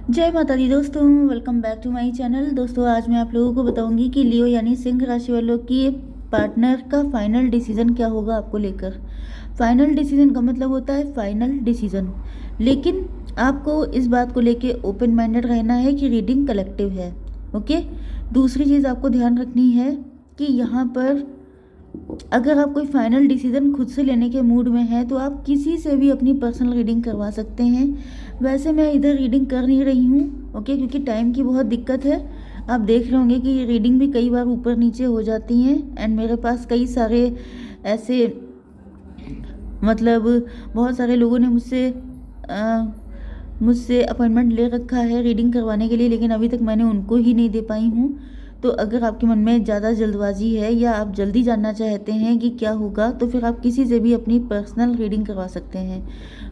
जय माता दी दोस्तों, welcome back to my channel. दोस्तों आज मैं आप लोगों को बताऊंगी कि लियो यानी सिंह राशि वालों की पार्टनर का फाइनल डिसीजन क्या होगा आपको लेकर। फाइनल डिसीजन का मतलब होता है फाइनल डिसीजन, लेकिन आपको इस बात को लेके ओपन माइंडेड रहना है कि रीडिंग कलेक्टिव है। ओके। दूसरी चीज़ आपको ध्यान रखनी है कि यहाँ पर अगर आप कोई फाइनल डिसीजन खुद से लेने के मूड में हैं तो आप किसी से भी अपनी पर्सनल रीडिंग करवा सकते हैं। वैसे मैं इधर रीडिंग कर नहीं रही हूँ, ओके, क्योंकि टाइम की बहुत दिक्कत है। आप देख रहे होंगे कि ये रीडिंग भी कई बार ऊपर नीचे हो जाती हैं एंड मेरे पास कई सारे ऐसे मतलब बहुत सारे लोगों ने मुझसे अपॉइंटमेंट ले रखा है रीडिंग करवाने के लिए, लेकिन अभी तक मैंने उनको ही नहीं दे पाई हूँ। तो अगर आपके मन में ज़्यादा जल्दबाजी है या आप जल्दी जानना चाहते हैं कि क्या होगा तो फिर आप किसी से भी अपनी पर्सनल रीडिंग करवा सकते हैं।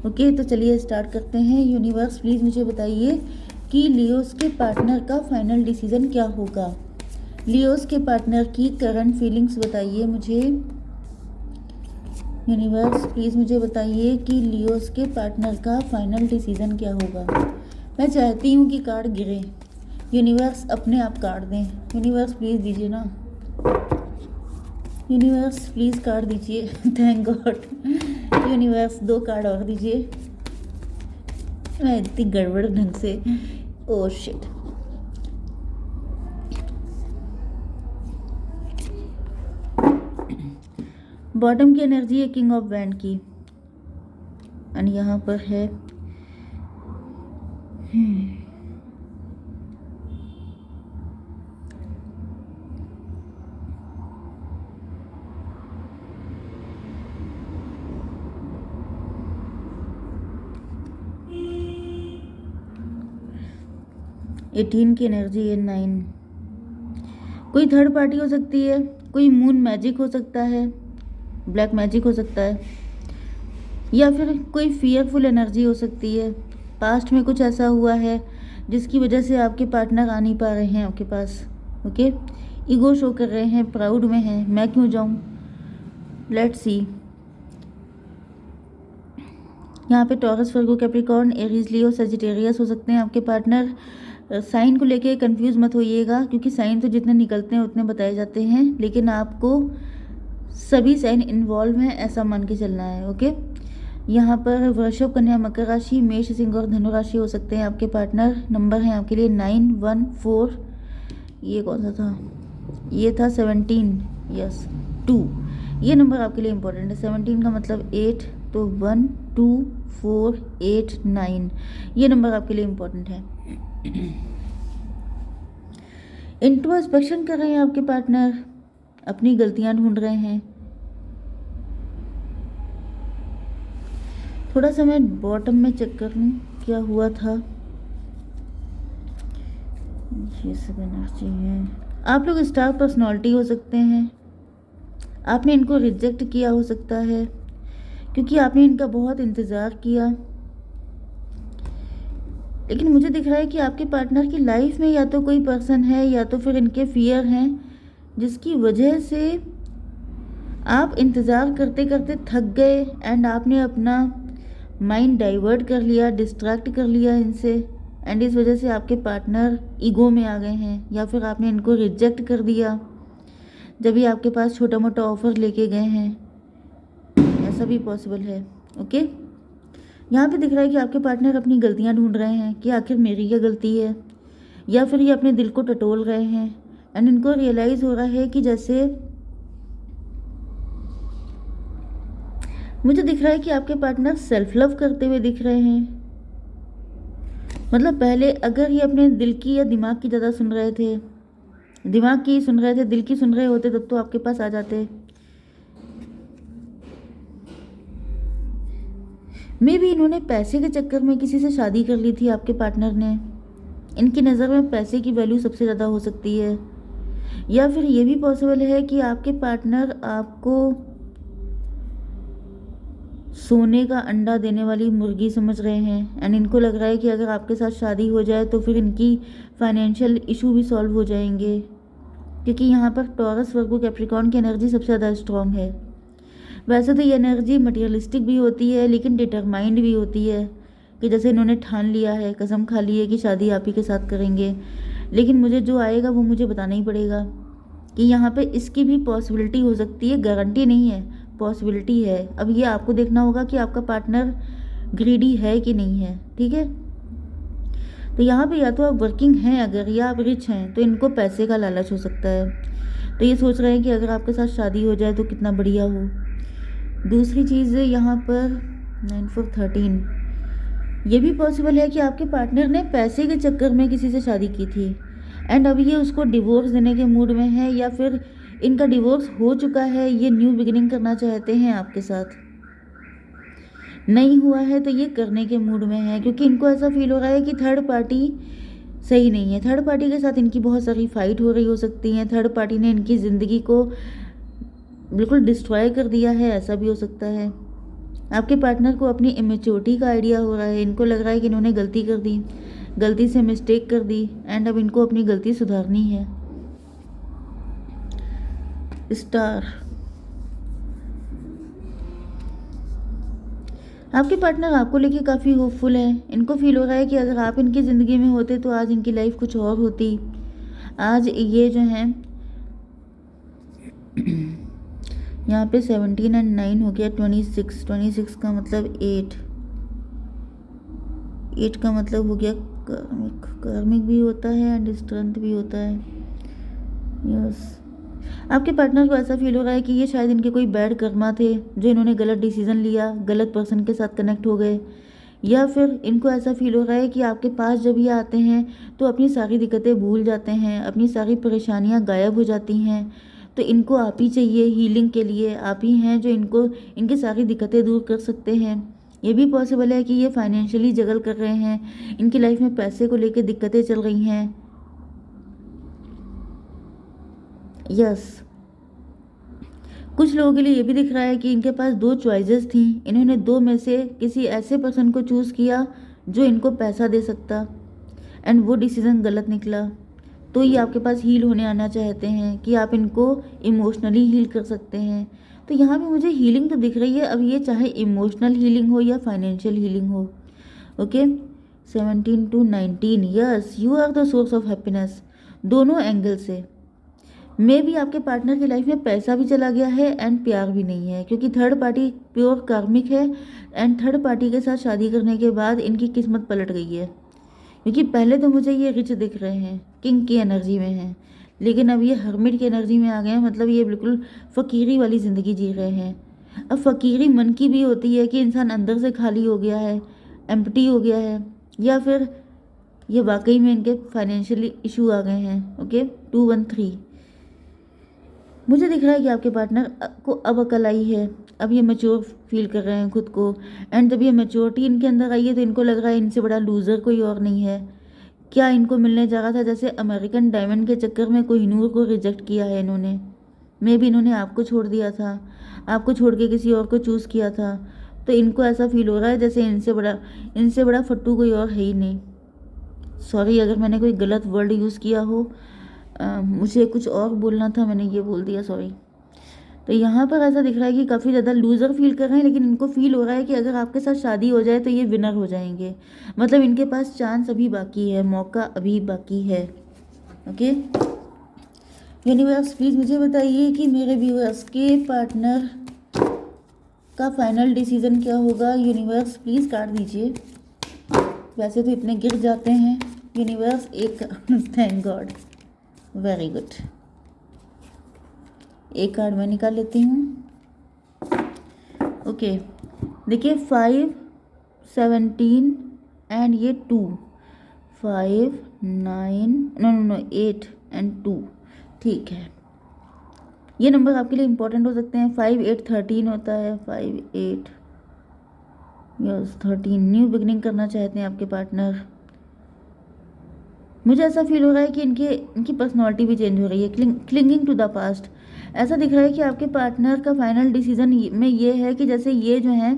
ओके, तो चलिए स्टार्ट करते हैं। यूनिवर्स प्लीज़ मुझे बताइए कि लियोस के पार्टनर का फाइनल डिसीजन क्या होगा। लियोस के पार्टनर की करंट फीलिंग्स बताइए मुझे। यूनिवर्स प्लीज़ मुझे बताइए कि लियोस के पार्टनर का फाइनल डिसीजन क्या होगा। मैं चाहती हूँ कि कार्ड गिरे, यूनिवर्स अपने आप कार्ड दें। यूनिवर्स प्लीज़ दीजिए ना, यूनिवर्स प्लीज़ कार्ड दीजिए। Thank God. यूनिवर्स 2 कार्ड और दीजिए। मैं इतनी गड़बड़ ढंग से, ओह शिट। बॉटम की एनर्जी है किंग ऑफ वैंड की एंड यहाँ पर है 18 की एनर्जी है 9। कोई थर्ड पार्टी हो सकती है, कोई मून मैजिक हो सकता है, ब्लैक मैजिक हो सकता है, या फिर कोई फियरफुल एनर्जी हो सकती है। पास्ट में कुछ ऐसा हुआ है जिसकी वजह से आपके पार्टनर आ नहीं पा रहे हैं आपके पास। ओके, ईगो शो कर रहे हैं, प्राउड में हैं, मैं क्यों जाऊं। Let's see. यहाँ पे टॉरस, वर्गो, कैप्रिकॉर्न, एरीज, लियो, सजिटेरियस हो सकते हैं आपके पार्टनर। साइन को लेके कंफ्यूज मत होइएगा, क्योंकि साइन तो जितने निकलते हैं उतने बताए जाते हैं, लेकिन आपको सभी साइन इन्वॉल्व हैं ऐसा मान के चलना है। ओके, यहाँ पर वृषभ, कन्या, मकर राशि, मेष, सिंह और धनु राशि हो सकते हैं आपके पार्टनर। नंबर है आपके लिए 9, 1, 4। ये कौन सा था, ये था 17, यस 2। ये नंबर आपके लिए इम्पोर्टेंट है। 17 का मतलब 8, तो 1, 2, 4, 8, 9 ये नंबर आपके लिए इम्पोर्टेंट है। इंट्रोस्पेक्शन कर रहे हैं आपके पार्टनर, अपनी गलतियां ढूंढ रहे हैं। थोड़ा सा मैं बॉटम में चेक कर लूँ क्या हुआ था। ये सब एनर्जी है। आप लोग स्टार पर्सनालिटी हो सकते हैं, आपने इनको रिजेक्ट किया हो सकता है क्योंकि आपने इनका बहुत इंतज़ार किया। लेकिन मुझे दिख रहा है कि आपके पार्टनर की लाइफ में या तो कोई पर्सन है या तो फिर इनके फियर हैं, जिसकी वजह से आप इंतज़ार करते करते थक गए एंड आपने अपना माइंड डाइवर्ट कर लिया, डिस्ट्रैक्ट कर लिया इनसे, एंड इस वजह से आपके पार्टनर ईगो में आ गए हैं या फिर आपने इनको रिजेक्ट कर दिया जब भी आपके पास छोटा मोटा ऑफर लेके गए हैं। ऐसा भी पॉसिबल है। ओके, यहाँ पे दिख रहा है कि आपके पार्टनर अपनी गलतियाँ ढूंढ रहे हैं कि आखिर मेरी क्या गलती है, या फिर ये अपने दिल को टटोल रहे हैं एंड इनको रियलाइज़ हो रहा है कि जैसे मुझे दिख रहा है कि आपके पार्टनर सेल्फ लव करते हुए दिख रहे हैं। मतलब पहले अगर ये अपने दिल की या दिमाग की ज़्यादा सुन रहे थे, दिमाग की सुन रहे थे, दिल की सुन रहे होते तब तो आपके पास आ जाते। मे भी इन्होंने पैसे के चक्कर में किसी से शादी कर ली थी आपके पार्टनर ने। इनकी नज़र में पैसे की वैल्यू सबसे ज़्यादा हो सकती है, या फिर ये भी पॉसिबल है कि आपके पार्टनर आपको सोने का अंडा देने वाली मुर्गी समझ रहे हैं एंड इनको लग रहा है कि अगर आपके साथ शादी हो जाए तो फिर इनकी फाइनेंशियल इशू भी सॉल्व हो जाएंगे, क्योंकि यहाँ पर टॉरस, वर्गो, कैप्रिकॉर्न की एनर्जी सबसे ज़्यादा स्ट्रॉन्ग है। वैसे तो ये एनर्जी मटेरियलिस्टिक भी होती है लेकिन डिटरमाइंड भी होती है, कि जैसे इन्होंने ठान लिया है, कसम खा ली है कि शादी आप ही के साथ करेंगे, लेकिन मुझे जो आएगा वो मुझे बताना ही पड़ेगा कि यहाँ पे इसकी भी पॉसिबिलिटी हो सकती है, गारंटी नहीं है, पॉसिबिलिटी है। अब ये आपको देखना होगा कि आपका पार्टनर ग्रीडी है कि नहीं है, ठीक है। तो यहाँ पे या तो आप वर्किंग हैं अगर, या आप रिच हैं, तो इनको पैसे का लालच हो सकता है। तो ये सोच रहे हैं कि अगर आपके साथ शादी हो जाए तो कितना बढ़िया हो। दूसरी चीज़ यहाँ पर 9 4 13, ये भी पॉसिबल है कि आपके पार्टनर ने पैसे के चक्कर में किसी से शादी की थी एंड अब ये उसको डिवोर्स देने के मूड में है, या फिर इनका डिवोर्स हो चुका है, ये न्यू बिगिनिंग करना चाहते हैं आपके साथ। नहीं हुआ है तो ये करने के मूड में है, क्योंकि इनको ऐसा फील हो रहा है कि थर्ड पार्टी सही नहीं है। थर्ड पार्टी के साथ इनकी बहुत सारी फाइट हो रही हो सकती है, थर्ड पार्टी ने इनकी ज़िंदगी को बिल्कुल डिस्ट्रॉय कर दिया है, ऐसा भी हो सकता है। आपके पार्टनर को अपनी इमेच्योरिटी का आइडिया हो रहा है, इनको लग रहा है कि इन्होंने गलती कर दी, गलती से मिस्टेक कर दी एंड अब इनको अपनी गलती सुधारनी है। स्टार, आपके पार्टनर आपको लेके काफ़ी होपफुल है। इनको फील हो रहा है कि अगर आप इनकी ज़िंदगी में होते तो आज इनकी लाइफ कुछ और होती। आज ये जो है यहाँ पे 17 एंड 9 हो गया 26, 26 का मतलब 8 का मतलब हो गया कार्मिक, कार्मिक भी होता है एंड स्ट्रेंथ भी होता है। यस, आपके पार्टनर को ऐसा फील हो रहा है कि ये शायद इनके कोई बैड कर्मा थे, जो इन्होंने गलत डिसीजन लिया, गलत पर्सन के साथ कनेक्ट हो गए, या फिर इनको ऐसा फील हो रहा है कि आपके पास जब ये आते हैं तो अपनी सारी दिक्कतें भूल जाते हैं, अपनी सारी परेशानियां गायब हो जाती हैं। तो इनको आप ही चाहिए हीलिंग के लिए, आप ही हैं जो इनको इनकी सारी दिक्कतें दूर कर सकते हैं। ये भी पॉसिबल है कि ये फाइनेंशियली जगल कर रहे हैं, इनकी लाइफ में पैसे को लेकर दिक्कतें चल रही हैं। यस, कुछ लोगों के लिए ये भी दिख रहा है कि इनके पास 2 चॉइसेस थी, इन्होंने 2 में से किसी ऐसे पर्सन को चूज़ किया जो इनको पैसा दे सकता एंड वो डिसीज़न गलत निकला। तो ये आपके पास हील होने आना चाहते हैं कि आप इनको इमोशनली हील कर सकते हैं। तो यहाँ भी मुझे हीलिंग तो दिख रही है, अब ये चाहे इमोशनल हीलिंग हो या फाइनेंशियल हीलिंग हो। Okay, 17 to 19, yes, you are the source of happiness. दोनों एंगल से मे भी आपके पार्टनर की लाइफ में पैसा भी चला गया है एंड प्यार भी नहीं है, क्योंकि थर्ड पार्टी प्योर कार्मिक है एंड थर्ड पार्टी के साथ शादी करने के बाद इनकी किस्मत पलट गई है। क्योंकि पहले तो मुझे ये रिच दिख रहे हैं, किंग की एनर्जी में हैं, लेकिन अब ये हर्मिट की एनर्जी में आ गए हैं, मतलब ये बिल्कुल फ़कीरी वाली ज़िंदगी जी रहे हैं। अब फ़कीरी मन की भी होती है कि इंसान अंदर से खाली हो गया है, एम्प्टी हो गया है, या फिर ये वाकई में इनके फाइनेंशियली इशू आ गए हैं। ओके, 213 मुझे दिख रहा है कि आपके पार्टनर को अब अकल आई है, अब ये मैच्योर फील कर रहे हैं खुद को एंड जब ये मैच्योरिटी इनके अंदर आई है तो इनको लग रहा है इनसे बड़ा लूज़र कोई और नहीं है। क्या इनको मिलने जा रहा था, जैसे अमेरिकन डायमंड के चक्कर में कोहिनूर को रिजेक्ट किया है इन्होंने, मे भी इन्होंने आपको छोड़ दिया था, आपको छोड़ के किसी और को चूज़ किया था। तो इनको ऐसा फील हो रहा है जैसे इनसे बड़ा फट्टू कोई और है ही नहीं। सॉरी अगर मैंने कोई गलत वर्ड यूज़ किया हो, मुझे कुछ और बोलना था, मैंने ये बोल दिया, सॉरी। तो यहाँ पर ऐसा दिख रहा है कि काफ़ी ज़्यादा लूज़र फील कर रहे हैं, लेकिन इनको फील हो रहा है कि अगर आपके साथ शादी हो जाए तो ये विनर हो जाएंगे, मतलब इनके पास चांस अभी बाकी है, मौका अभी बाकी है। ओके, यूनिवर्स प्लीज़ मुझे बताइए कि मेरे व्यूअर्स के पार्टनर का फाइनल डिसीज़न क्या होगा। यूनिवर्स प्लीज़ कार्ड दीजिए, वैसे तो इतने गिर जाते हैं यूनिवर्स, एक थैंक गॉड, वेरी गुड। एक कार्ड मैं निकाल लेती हूँ। ओके, देखिए 5 17 एंड ये 2, 5 9 नो 8 एंड 2, ठीक है। ये नंबर आपके लिए इम्पोर्टेंट हो सकते हैं। 5 8 13 होता है, 5 8 यस 13, न्यू बिगनिंग करना चाहते हैं आपके पार्टनर। मुझे ऐसा फील हो रहा है कि इनकी पर्सनालिटी भी चेंज हो रही है, क्लिंगिंग टू द पास्ट। ऐसा दिख रहा है कि आपके पार्टनर का फाइनल डिसीजन में ये है कि जैसे ये जो हैं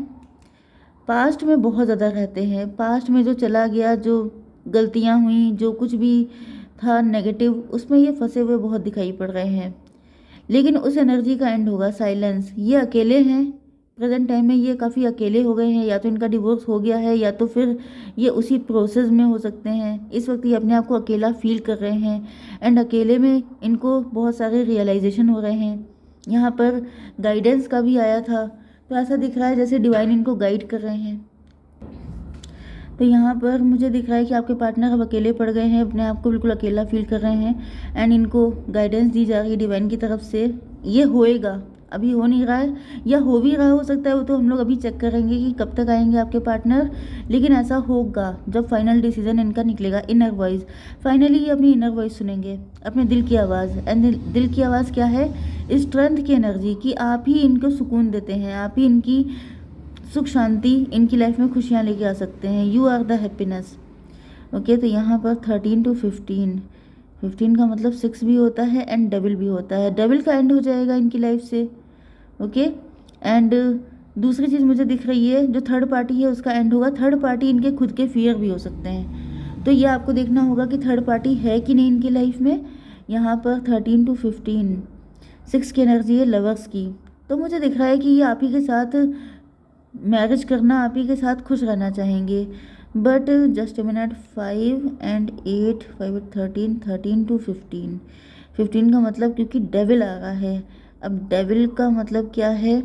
पास्ट में बहुत ज़्यादा रहते हैं, पास्ट में जो चला गया, जो गलतियां हुई, जो कुछ भी था नेगेटिव, उसमें ये फंसे हुए बहुत दिखाई पड़ रहे हैं। लेकिन उस एनर्जी का एंड होगा साइलेंस। ये अकेले हैं, प्रेजेंट टाइम में ये काफ़ी अकेले हो गए हैं, या तो इनका डिवोर्स हो गया है या तो फिर ये उसी प्रोसेस में हो सकते हैं। इस वक्त ये अपने आप को अकेला फील कर रहे हैं एंड अकेले में इनको बहुत सारे रियलाइजेशन हो रहे हैं। यहाँ पर गाइडेंस का भी आया था, तो ऐसा दिख रहा है जैसे डिवाइन इनको गाइड कर रहे हैं। तो यहाँ पर मुझे दिख रहा है कि आपके पार्टनर अब अकेले पड़ गए हैं, अपने आप को बिल्कुल अकेला फील कर रहे हैं एंड इनको गाइडेंस दी जा रही है डिवाइन की तरफ से। ये होएगा, अभी हो नहीं रहा है या हो भी रहा हो सकता है, वो तो हम लोग अभी चेक करेंगे कि कब तक आएंगे आपके पार्टनर, लेकिन ऐसा होगा जब फाइनल डिसीजन इनका निकलेगा। इनर वॉइस, फाइनली ये अपनी इनर वॉइस सुनेंगे, अपने दिल की आवाज़। एंड दिल की आवाज़ क्या है? स्ट्रेंथ की एनर्जी, कि आप ही इनको सुकून देते हैं, आप ही इनकी सुख शांति, इनकी लाइफ में खुशियाँ लेके आ सकते हैं। You are the happiness. Okay, तो यहाँ पर 13 to 15, 15 का मतलब 6 भी होता है एंड डेविल भी होता है। डेविल का एंड हो जाएगा इनकी लाइफ से। ओके, एंड दूसरी चीज़ मुझे दिख रही है, जो थर्ड पार्टी है उसका एंड होगा। थर्ड पार्टी इनके खुद के फियर भी हो सकते हैं, तो ये आपको देखना होगा कि थर्ड पार्टी है कि नहीं इनकी लाइफ में। यहाँ पर 13 to 15, 6 की एनर्जी है लवर्स की, तो मुझे दिख रहा है कि ये आप ही के साथ मैरिज करना, आप ही के साथ खुश रहना चाहेंगे। But just a minute, 5 and 8, 5 and 13, 13 to 15, 15 का मतलब, क्योंकि डेविल आ रहा है। अब डेविल का मतलब क्या है?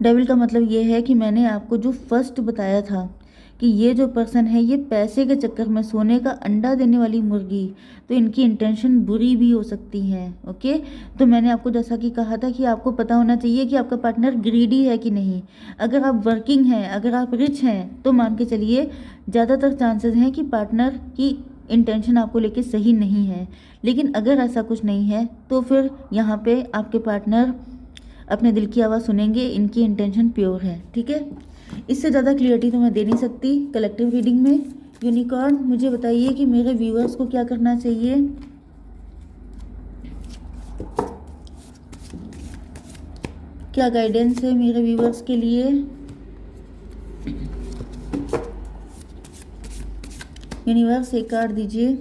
डेविल का मतलब ये है कि मैंने आपको जो फर्स्ट बताया था कि ये जो पर्सन है ये पैसे के चक्कर में सोने का अंडा देने वाली मुर्गी, तो इनकी इंटेंशन बुरी भी हो सकती है। ओके, तो मैंने आपको जैसा कि कहा था कि आपको पता होना चाहिए कि आपका पार्टनर ग्रीडी है कि नहीं। अगर आप वर्किंग हैं, अगर आप रिच हैं, तो मान के चलिए ज़्यादातर चांसेस हैं कि पार्टनर की इंटेंशन आपको लेके सही नहीं है। लेकिन अगर ऐसा कुछ नहीं है तो फिर यहाँ पे आपके पार्टनर अपने दिल की आवाज़ सुनेंगे, इनकी इंटेंशन प्योर है। ठीक है, इससे ज़्यादा क्लियरिटी तो मैं दे नहीं सकती कलेक्टिव रीडिंग में। यूनिकॉर्न, मुझे बताइए कि मेरे व्यूअर्स को क्या करना चाहिए। क्या गाइडेंस है मेरे व्यूअर्स के लिए? यूनिवर्स एक कार्ड दीजिए।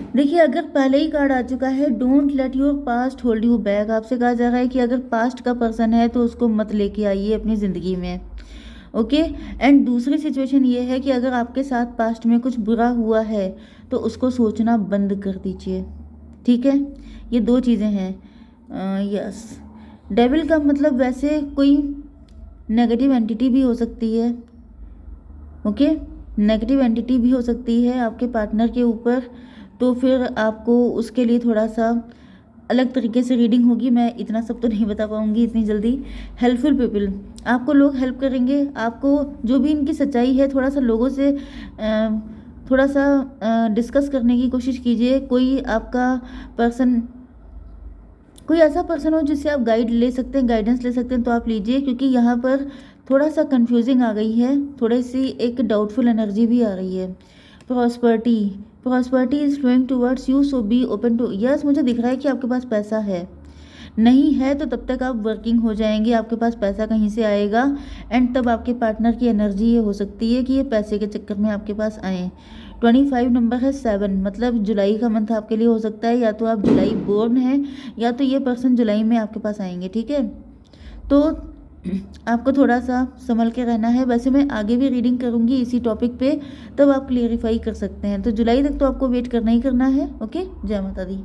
देखिए, अगर पहले ही कार्ड आ चुका है, don't let your past hold you back, आपसे कहा जा रहा है कि अगर पास्ट का पर्सन है तो उसको मत लेके आइए अपनी ज़िंदगी में। ओके, एंड दूसरी सिचुएशन ये है कि अगर आपके साथ पास्ट में कुछ बुरा हुआ है तो उसको सोचना बंद कर दीजिए। ठीक है, ये दो चीज़ें हैं। यस, डेविल का मतलब वैसे कोई नेगेटिव एंटिटी भी हो सकती है। ओके, नेगेटिव एंटिटी भी हो सकती है आपके पार्टनर के ऊपर, तो फिर आपको उसके लिए थोड़ा सा अलग तरीके से रीडिंग होगी। मैं इतना सब तो नहीं बता पाऊँगी इतनी जल्दी। हेल्पफुल पीपल, आपको लोग हेल्प करेंगे, आपको जो भी इनकी सच्चाई है थोड़ा सा लोगों से थोड़ा सा डिस्कस करने की कोशिश कीजिए। कोई आपका पर्सन, कोई ऐसा पर्सन हो जिससे आप गाइड ले सकते हैं, गाइडेंस ले सकते हैं, तो आप लीजिए, क्योंकि यहाँ पर थोड़ा सा कंफ्यूजिंग आ गई है, थोड़ी सी एक डाउटफुल एनर्जी भी आ रही है। Prosperity, prosperity is flowing towards you, so be open to. Yes, मुझे दिख रहा है कि आपके पास पैसा है, नहीं है तो तब तक आप वर्किंग हो जाएंगे, आपके पास पैसा कहीं से आएगा एंड तब आपके पार्टनर की एनर्जी ये हो सकती है कि ये पैसे के चक्कर में आपके पास आए। 25 नंबर है 7, मतलब जुलाई का मंथ आपके लिए हो सकता है, या तो आप जुलाई बोर्न हैं या तो ये पर्सन जुलाई में आपके पास आएंगे। ठीक है, तो आपको थोड़ा सा संभल के रहना है। वैसे मैं आगे भी रीडिंग करूँगी इसी टॉपिक पे, तब आप क्लियरिफाई कर सकते हैं। तो जुलाई तक तो आपको वेट करना ही करना है। ओके, जय माता दी।